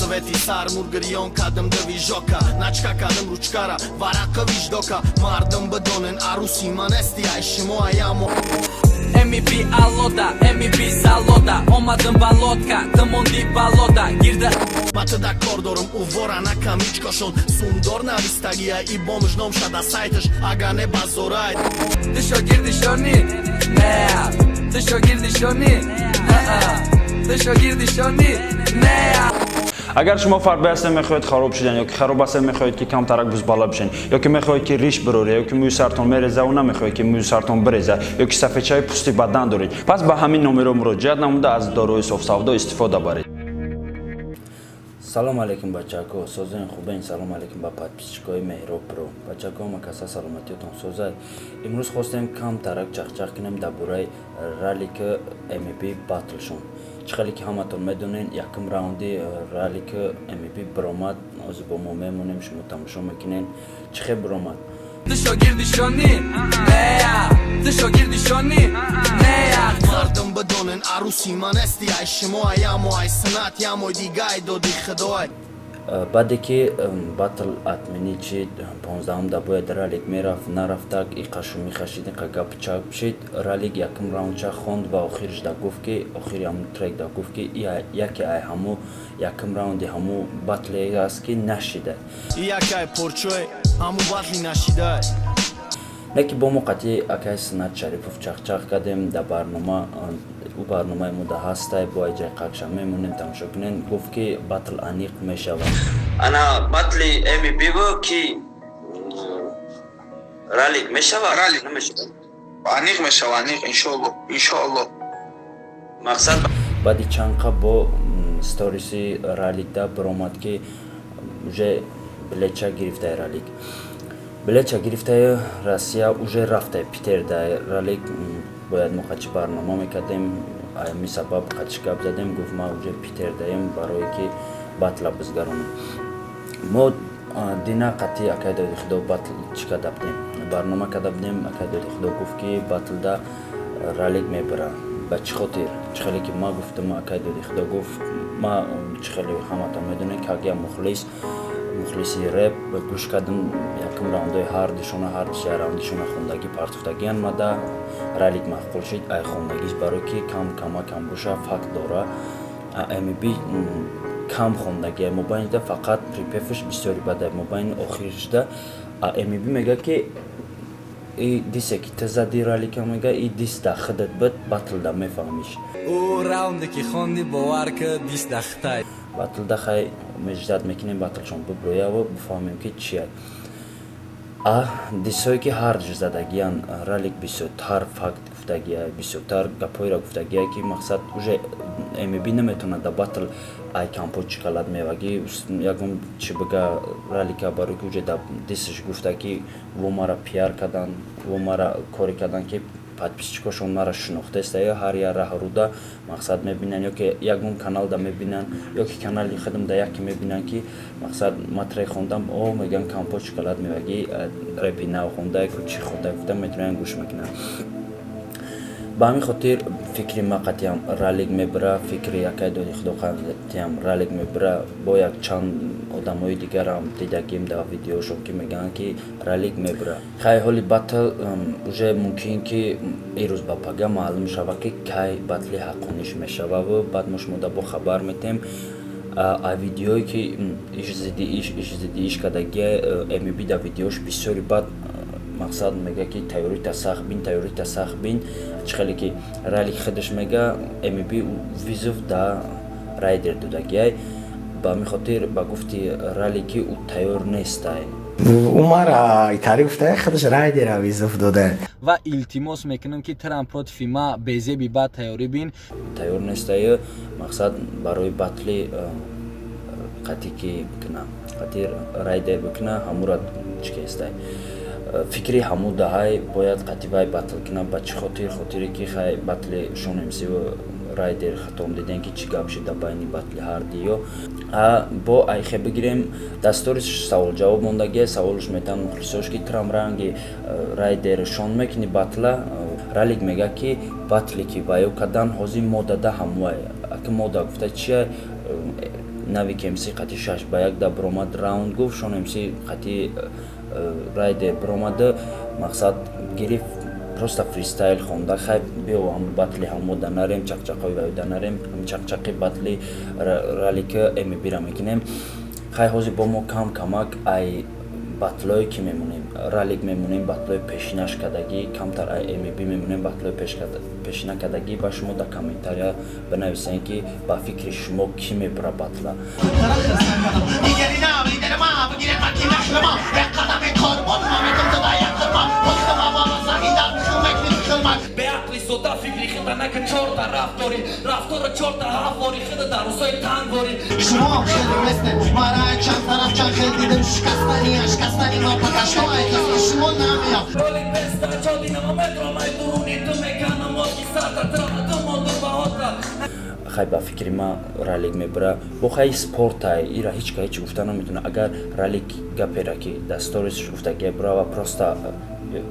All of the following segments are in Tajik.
Sveti sarmur grjon kadëm dëvi zhoka Naçka kadëm ruçkara Varaka vizdoka Mardëm bëdonen arusi manesti Ayşimo ayamo MVP Alloda, MVP Salloda Olmadım balotka, tëmondi baloda Girdi Batıda kordorum uvora na kamiç koşon Sundor na vistagia I bomësh nom shada sajtësh Aga ne bazoraj Dësho girdi shoni Nea Dësho girdi shoni Dësho girdi shoni Nea اگر شما فرد هستید میخواهید خراب شدن یا که خراب هستید میخواهید که کمتر بزبالا بشین یا که میخواهید که ریش بروره یا که موی سرتون میریزه و نمیخواهید که موی سرتون بریزه یا که سفیدچای پوستی بدن دارید پس به همین نمره مراجعت نموده از داروی صاف سودا استفاده برید. سلام علیکم بچه‌ها سوزن خوبین سلام علیکم با подписчикای مهراب پرو بچه‌ها مکاسا سلامتیتون سوزای امروز خواستم کم ترک چخچخ کنم درباره رالیک MVP باتلشون چخلی که همتون میدونین یکم راوندی رالیک MVP برآمد از با ما میمونیم شما تماشا میکنین چخه برآمد Dësho girdi shoni Nea Dësho girdi shoni Nea Mardëm bëdonen arusi manesti Ayşimo ayamo ay sınat yamoy digay do di khdoy بعدی که باتل اتمنی چید 15 دا باید رالیک میرفت نرفتک ای قشو میخشید قگا پچاک بشید رالیک یکم راوند چا خوند و آخرش دا گفت که آخری همو ترک دا گفت که یکی ای همو یکم راوندی همو باتلی است که نشیده Yakay porçoy hamu batli nashiday نکی با موقتی اکای سنت شریفوف چخچخ کردیم در برنامه او برنامه مده هسته با ایجای قاکشم میمونیم تماشا کنین گفت که باتل انیق میشود انا باتلی MVP بو کی رالیک میشود رالیک نمیشود انیق میشود انیق انشالله مقصد بعدی چند با ستوریسی رالیک دا برآمد که уже بلیچا گرفته رالیک بلیچا گرفته روسیه уже رفته پیتر در رالیک باید مخاطی برنامه میکردیم می سبب خاطی کب زدیم گفت ما уже پیتر داریم برای که باتل بزگرونیم ما دینا قطعی اکای دادی خدا باتل چیکار دادیم برنامه کردیم اکای دادی خدا گفت که باتل دا رالیک میبره با چه خاطر چخلی که ما گفتم اکای دادی خدا گفت ما چخلی همتون میدونید که اگه مخلصی رپ گوش کردم یکم راوندای هاردش راوندشون خوندگی پارتفتگیان ماده رالیک مخول شد ای خوندگیش برای که کم بوشه فقط داره MVP کم خوندگی مبین ده فقط پریپفش بسیاری بده مبین آخرش ده MVP میگه که ای دیسه که تزدی رالیک میگه ای دیس ده خودت بد باتل ده میفهمیش او راوندی که خوندی باور که دیست دختای باتل ده خیلی مجدد میکنیم باتلشون ببرویه و بفهمیم که چیه دیسایی که هارد زدگیان رالیک بسیار فکت گفتگیه بسیار گپایی را گفتگیه که مقصد اوژه MVP نمیتونه در باتل ای کمپو چکلات میوگی یکم چی بگه رالیکا برای که اوژه در دیسش گفته که و ما را پیار کردن و ما را کاری کردن که подписчикошон мара шинохтеста ё ҳар я раҳруда мақсад мебинан ё ки ягон канал да мебинан ё ки канали худам да яке мебинан ки мақсад матраи хондам о меган кампо шоколад меваги репи нав хонда ку чи хонда гуфтам метавонан гӯш мекунам ба ҳамин хотир фикри ма қатъиан раълик мебира фикри якай доди худо қатъиан раълик мебира бо якчанд одамои дигарам дидагим дар видеошон ки мегӯянд ки раълик мебира хай ҳоли батл уже мумкин ки ирӯз ба пага маълум шава ки кай батли ҳаққониш мешававу баъд мо шумо да бо хабар метем а видеое ки иш зидди иш кардагия MVP дар видеош бисёри бад мақсад мега ки тайёрита сахт бин чихеле ки раълик худаш мега MVP визов да райдер додагиай ба ҳамин хотир ба гуфти раълик ки ӯ тайёр нестай умара тарифта худаш райдер визов дода ва илтимос мекунам ки Трамп против ма безеби ба тайёрӣ бин тайёр нестай мақсад барои батли қатӣ ки бикуна қатӣ райдер бикуна ҳамура чикестай фикри ҳаму даҳай бояд қативай батл кина ба чӣ хотире ки хай батли шонемсиву райдер хатом дидем ки чӣ гап шида байни батли ҳардиё бо айхе бигирем дастори савол-ҷавоб мондагия саволуш метавон мухлисош ки Трамп ранги райдер шон мекуни батла раълик мега ки батле ки ваё кардан ҳозир мо дада ҳамуай аки мо да гуфта чия Навик МС қати шаш баяк да бромад раунд гуфт шон МС қати райдер бромады мақсад гириф просто фристайл хонда хай био ам батли ҳамо данарем чақчақой ва данарем чақчақи батли ралика эми бира мекунем хай ҳозир бо мо кам камак ай батлое ки мемонем ралик мемонем батлое пешинаш кадаги камтар ай эмиби мемонем батлое пешина кадаги ба шумо да комментария бинависен ки ба фикри шумо ки мебура батла Beakli soda fikri khida naka chorta raftore chorta havori khida darusoy tangori شما خیلی ما را چند طرف چند خیلی دیدم شکستنی ما پکشتای کسی شما نمیام Roli pesta chodi na metro mai duruni tu mekana moki sata trama tu modu bahota хай ба фикри ма ралик мебура бо хай спортай ира ҳеч гуфта наметуна агар ралик гапера ки да сторис гуфта гебрава просто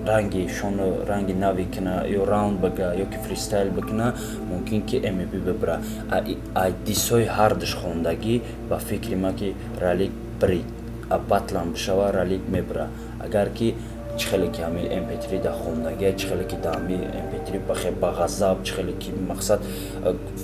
ранги шоно ранги нави кина ё раунд бага ё ки фристайл бакина мумкин ки эмиби бебура ай дисои ҳардаш хондаги ба фикри ма ки ралик бри а батлам бишава ралик мебура агар ки چه خیلی که همی MP3 دا خوندگی چه خیلی که دا همی MP3 بخیر با غضب چه خیلی که مقصد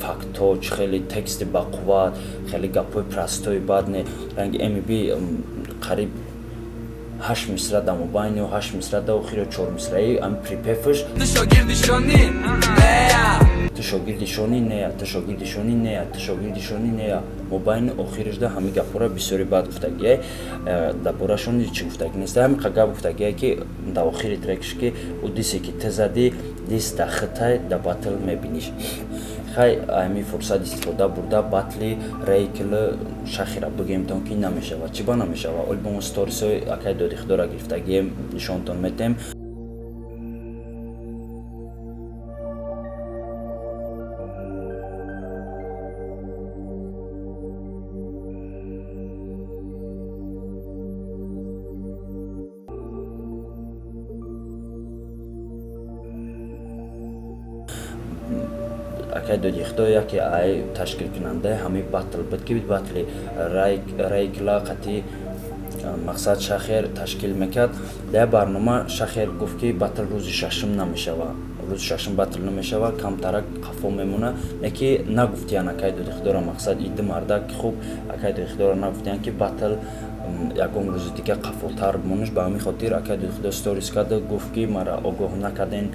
فاکتو چه خیلی تکست با قوت خیلی گپوی پرستوی بعد نه رنگ MB قریب 8 مصرع دا مباینی و 8 مصرع دا و خیلی 4 مصرعی ام پریپفش تشاگردشانی نه مباین آخرش ده همی گپورا بسیاری بعد گفتگیه دا براشون چی گفتگی نیست همی قگاب گفتگیه که دا آخری ترکش که او دیسی که تزدی دیس دا خطای دا باتل میبینیش خیلی همی فرصت استفاده برده باتلی ریکل شخیره بگیم تون که نمیشه و چی با نمیشه و البوم ستوریسوی اکای دو دیخدارا گرفتگیه نشانتون میتیم اکای دو دیخته یا که ای تشکیل کننده همی باتل بود که باتلی رایکلا قطعی مقصد شخیر تشکیل میکرد در برنامه شخیر گفت که باتل روز ششم نمیشه و روز ششم باتل نمیشه و کم ترک قفو میمونه نکی نگفتیان اکای دو دیخته را مقصد ایده مرده که خوب اکای دو دیخته را نگفتیان که باتل یکم روز دیگه قفولتر بمونش به همین خاطر اکای دو دیخته ستوریس کرده گفت که مرا آگاه نکردین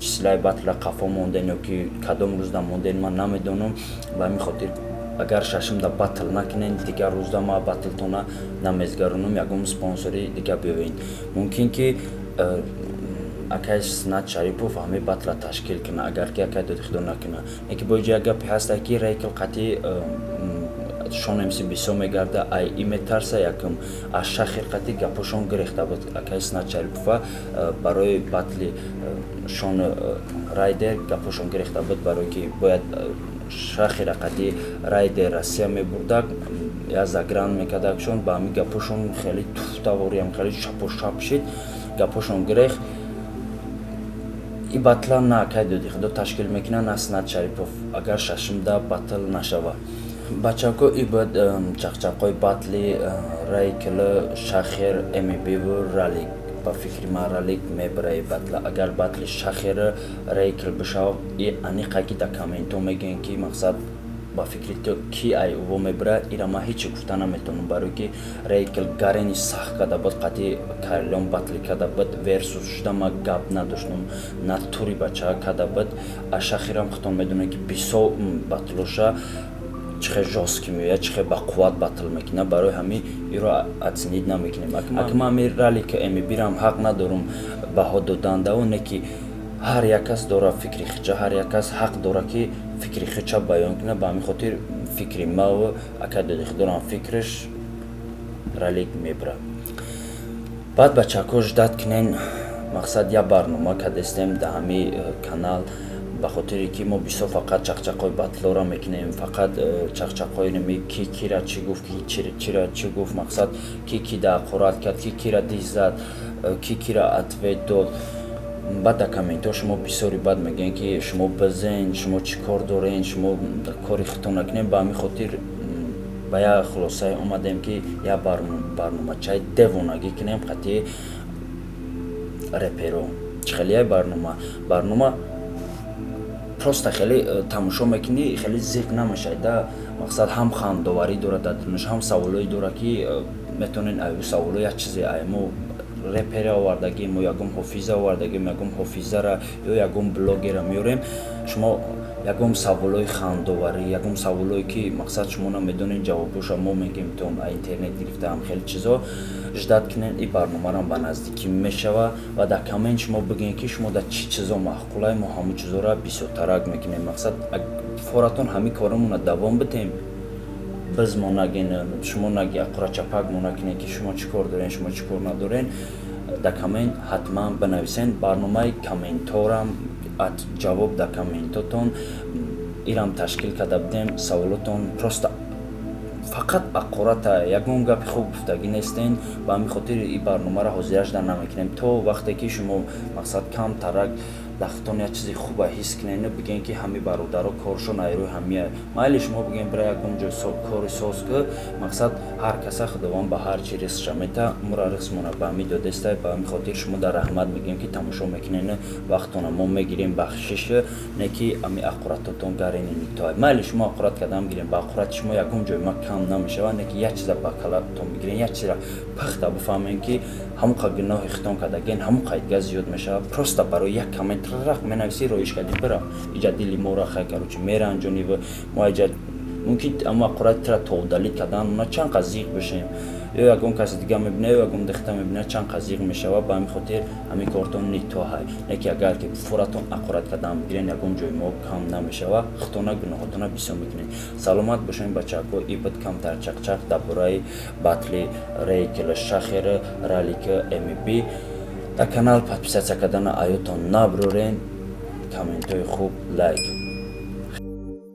چیزلای باتل قفو موندن یا که کدام روز دا موندن من نمیدونم به همین خاطر اگر ششم دا باتل نکنین دیگه روز دا ما باتل تونا نمیزگرونم یکم سپانسوری دیگه بیوین ممکن که اکای سنت شریپوف همی باتل تشکیل کنه اگر که اکای دو دیخته نکنه یکی باید جگه پیاسته که ریکل قطعی شون امسی بیسو میگرده ای ایمه ترسه یکم از شخیر قطعی گپوشون گرفته بود اکای سنت شریپوفا برای باتلی شون رایدر گپوشون گرفته بود برای که باید شخیر قطعی رایدر رسیه میبردک یا زگران میکردک شون با همی گپوشون خیلی توفتاوری هم خیلی شپ و شپ شید گپوشون گرفت ای باتلا نه اکای دو دیخدو تشکیل میکنه نه سنت شریپوف اگر ششم دا باتل نشوه بچه‌ها ای بود چقچقای باتلی رایکل شخیر امیبی و رالیک با فکر ما رالیک میبره باتلا اگر باتلی شخیر رایکل بشاو ای انیقه کی دا کامنتو میگن که مقصد با فکری تو کی ای و میبره ایرا ما هیچ گفته نمیتونم برای که رایکل گارنی سخت کده بود قطعی کارلون باتلی کده بود ورسوس شده ما گپ نداشتم ناتوری بچه کده بود شخیرم خودم میدونه که بیسو باتلوشه چه جاست که میاد چه با قوت باتل میکنه برای همین ایرا اتنید نمیکنیم اگه من رالیک امی بیرم حق ندارم بها دادن داونه که هر یک کس داره فکری خچه هر یک کس حق داره که فکری خچه بیان کنه به همین خاطر فکری ما و اکاد دارم فکرش رالیک میبره بعد بچه‌ها داد کنین مقصد یا برنامه که دستم در همین کانال به خاطری که ما بیسا فقط چقچقای باتلا را میکنیم فقط چقچقای نمی کی را چی گفت کی را چی گفت مقصد کی دا قرات کرد کی را دیز زد کی را اتوید داد بعد در کامنت شما بسیاری بد میگن که شما بزن شما چی کار دارین شما کاری خطا نکنین به همین خاطر ба я хулосае омадем ки я барномачаи девонаги кинем хати реперо хеле барнома просто хеле тамошо мекунӣ хеле зиқ намешад да мақсад ҳам хандоварӣ дорад дадрунаш ҳам саволое дорад ки метонен аю саволо як чизе мо репера овардагим ягон ҳофиза овардагим ягон ҳофизара ё ягон блогера меорем шумо ягон саволои хандоварӣ ягон саволое ки мақсад шумо намедонед ҷавобоша мо мегем то интернет гирифтаам хеле чизо ждат кинен и барномарам ба наздикӣ мешава ва дар комент шумо бигӯед ки шумо дар чӣ чизо маъқулае мо ҳамон чизора бисёртарак мекунем мақсад форатон ҳамин корамона давом битем biz мо нагин шумо наги ақурачапак мо накунед ки шумо чӣ кор дорен шумо чӣ кор надорен дар комент ҳатман бинависен барномаи комменторам ҷавоб дар комментотон ирам ташкил карда будем саволотон просто фақат ақурата ягон гапи хуб гуфтагӣ нестен ба ҳамин хотир и барномаро ҳозирашда намекунем то вақте ки шумо мақсад камтарак дахтон як чизи хуба ҳис кинен бигӯен ки ҳами бародаро коршон айрӯи ҳамия майли шумо бигӯен бира ягон ҷой кори соз ки мақсад ҳар каса худованд ба ҳар чӣ ризқша мета мура ризқмона ба ҳамин додестай ба ҳамин хотир шумо дар раҳмат мегӯем ки тамошо мекунен вақтона мо мегирем бахшиш не ки ами ақуратотон гарени никтоай майли шумо ақурат кардам гирем ба ақурати шумо ягон ҷой ма кам намешавад не ки як чиза ба калатон бигирен як чиза пахта бифаҳмем ки ҳамон қа гуноҳи хитон кардаген ҳамон қа идга зиёд мешавад просто барои як коммент рах менависӣ роиш кардӣ бира иҷа дили мора хай карочи мера анҷонив мо иҷа мумкин ама ақурати тра товдалид кардан ма чанд қа зиқ бишем ё ягон каси дига мебина ё ягон дихта мебина чанд қа зиқ мешава ба ҳамин хотир ҳамин кортон нитоҳай не ки агар ки форатон ақурат кардан бигирен ягон ҷои мо кам намешава хитона гуноҳотона бисёр мекунем саломат бошем бачаҳко и бид камтар чақчақ дар бораи батли рейкл шахер ралик mb дар канал подписатсия кардана аётон наброрен комментҳои хуб лайк